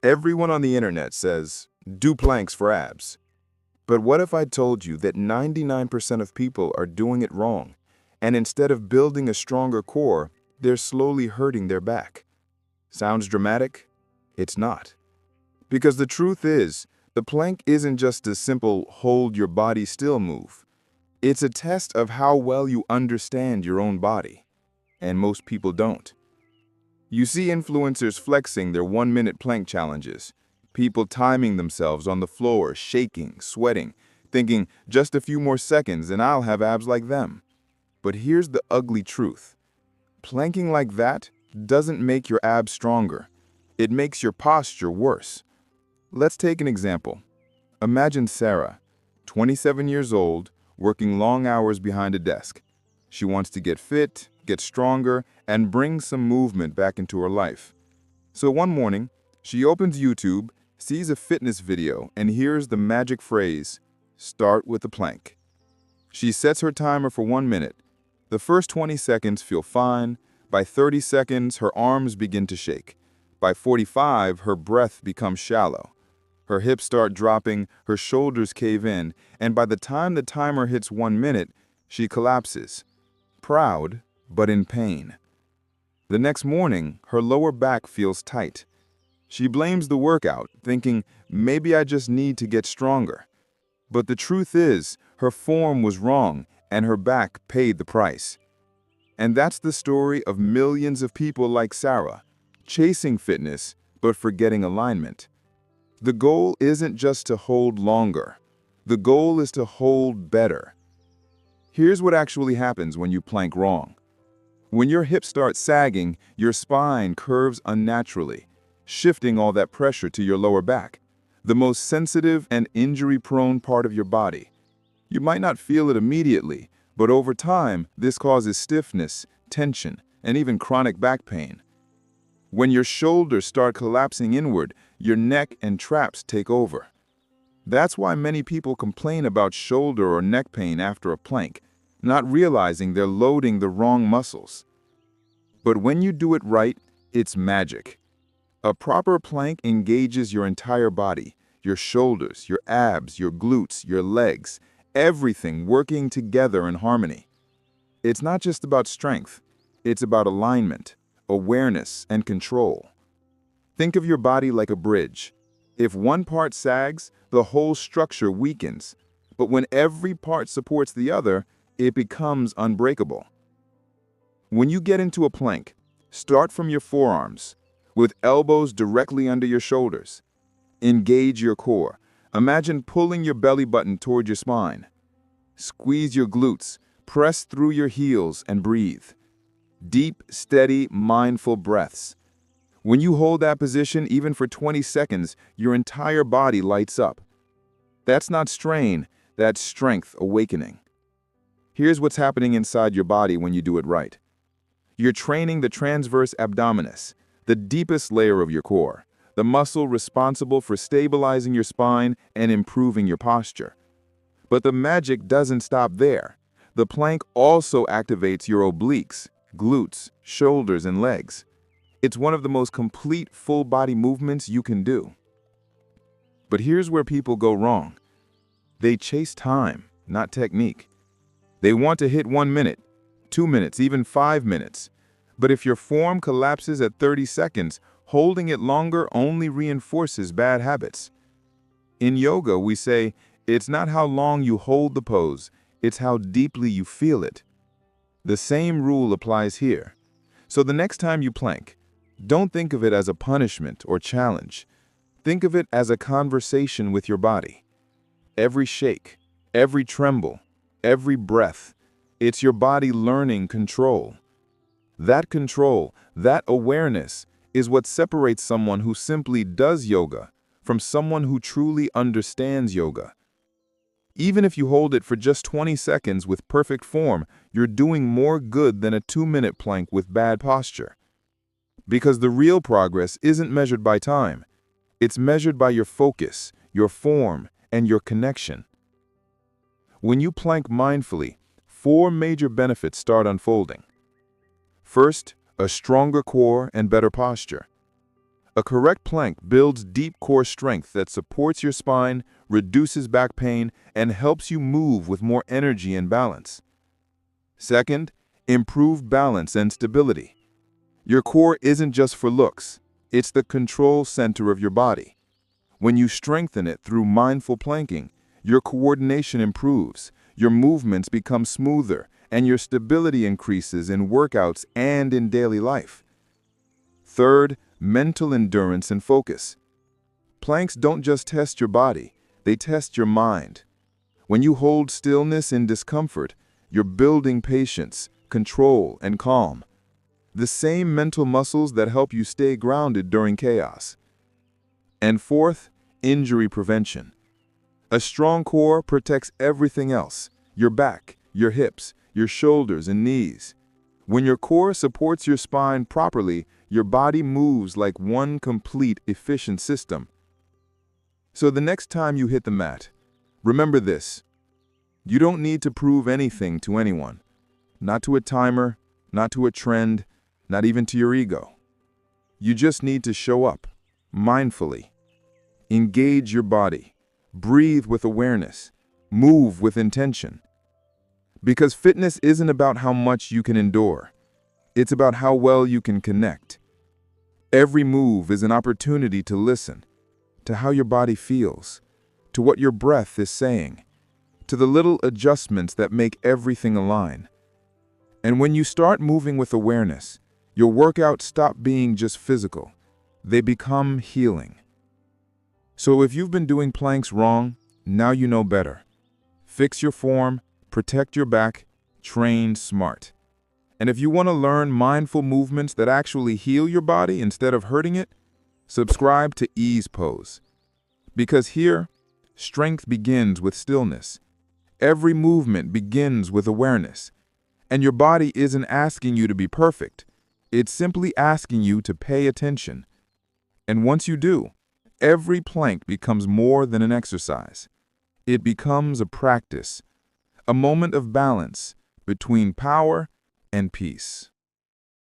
Everyone on the internet says, do planks for abs. But what if I told you that 99% of people are doing it wrong, and instead of building a stronger core, they're slowly hurting their back? Sounds dramatic? It's not. Because the truth is, the plank isn't just a simple hold your body still move. It's a test of how well you understand your own body. And most people don't. You see influencers flexing their 1-minute plank challenges, people timing themselves on the floor, shaking, sweating, thinking just a few more seconds and I'll have abs like them. But here's the ugly truth. Planking like that doesn't make your abs stronger. It makes your posture worse. Let's take an example. Imagine Sarah, 27 years old, working long hours behind a desk. She wants to get fit, get stronger, and bring some movement back into her life. So one morning, she opens YouTube, sees a fitness video, and hears the magic phrase, "Start with a plank." She sets her timer for 1 minute. The first 20 seconds feel fine. By 30 seconds, her arms begin to shake. By 45, her breath becomes shallow. Her hips start dropping, her shoulders cave in, and by the time the timer hits 1 minute, she collapses. Proud, but in pain. The next morning, her lower back feels tight. She blames the workout, thinking, maybe I just need to get stronger. But the truth is, her form was wrong, and her back paid the price. And that's the story of millions of people like Sarah, chasing fitness, but forgetting alignment. The goal isn't just to hold longer. The goal is to hold better. Here's what actually happens when you plank wrong. When your hips start sagging, your spine curves unnaturally, shifting all that pressure to your lower back, the most sensitive and injury-prone part of your body. You might not feel it immediately, but over time, this causes stiffness, tension, and even chronic back pain. When your shoulders start collapsing inward, your neck and traps take over. That's why many people complain about shoulder or neck pain after a plank, not realizing they're loading the wrong muscles. But when you do it right, it's magic. A proper plank engages your entire body, your shoulders, your abs, your glutes, your legs, everything working together in harmony. It's not just about strength, it's about alignment, awareness, and control. Think of your body like a bridge. If one part sags, the whole structure weakens. But when every part supports the other, it becomes unbreakable. When you get into a plank, start from your forearms, with elbows directly under your shoulders. Engage your core. Imagine pulling your belly button toward your spine. Squeeze your glutes, press through your heels, and breathe. Deep, steady, mindful breaths. When you hold that position even for 20 seconds, your entire body lights up. That's not strain, that's strength awakening. Here's what's happening inside your body when you do it right. You're training the transverse abdominis, the deepest layer of your core, the muscle responsible for stabilizing your spine and improving your posture. But the magic doesn't stop there. The plank also activates your obliques, glutes, shoulders, and legs. It's one of the most complete full-body movements you can do. But here's where people go wrong. They chase time, not technique. They want to hit 1 minute, 2 minutes, even 5 minutes. But if your form collapses at 30 seconds, holding it longer only reinforces bad habits. In yoga, we say, it's not how long you hold the pose, it's how deeply you feel it. The same rule applies here. So the next time you plank, don't think of it as a punishment or challenge. Think of it as a conversation with your body. Every shake, every tremble, every breath, it's your body learning control. That control, that awareness, is what separates someone who simply does yoga from someone who truly understands yoga. Even if you hold it for just 20 seconds with perfect form, you're doing more good than a 2-minute plank with bad posture. Because the real progress isn't measured by time. It's measured by your focus, your form, and your connection. When you plank mindfully, 4 major benefits start unfolding. First, a stronger core and better posture. A correct plank builds deep core strength that supports your spine, reduces back pain, and helps you move with more energy and balance. Second, improved balance and stability. Your core isn't just for looks, it's the control center of your body. When you strengthen it through mindful planking, your coordination improves, your movements become smoother, and your stability increases in workouts and in daily life. Third, mental endurance and focus. Planks don't just test your body, they test your mind. When you hold stillness in discomfort, you're building patience, control, and calm. The same mental muscles that help you stay grounded during chaos. And fourth, injury prevention. A strong core protects everything else: your back, your hips, your shoulders and knees. When your core supports your spine properly, your body moves like one complete, efficient system. So the next time you hit the mat, remember this: you don't need to prove anything to anyone. Not to a timer, not to a trend, not even to your ego. You just need to show up, mindfully. Engage your body. Breathe with awareness. Move with intention. Because fitness isn't about how much you can endure. It's about how well you can connect. Every move is an opportunity to listen, to how your body feels, to what your breath is saying, to the little adjustments that make everything align. And when you start moving with awareness, your workouts stop being just physical. They become healing. So if you've been doing planks wrong, now you know better. Fix your form, protect your back, train smart. And if you want to learn mindful movements that actually heal your body instead of hurting it, subscribe to Ease Pose. Because here, strength begins with stillness. Every movement begins with awareness. And your body isn't asking you to be perfect. It's simply asking you to pay attention. And once you do, every plank becomes more than an exercise. It becomes a practice, a moment of balance between power and peace.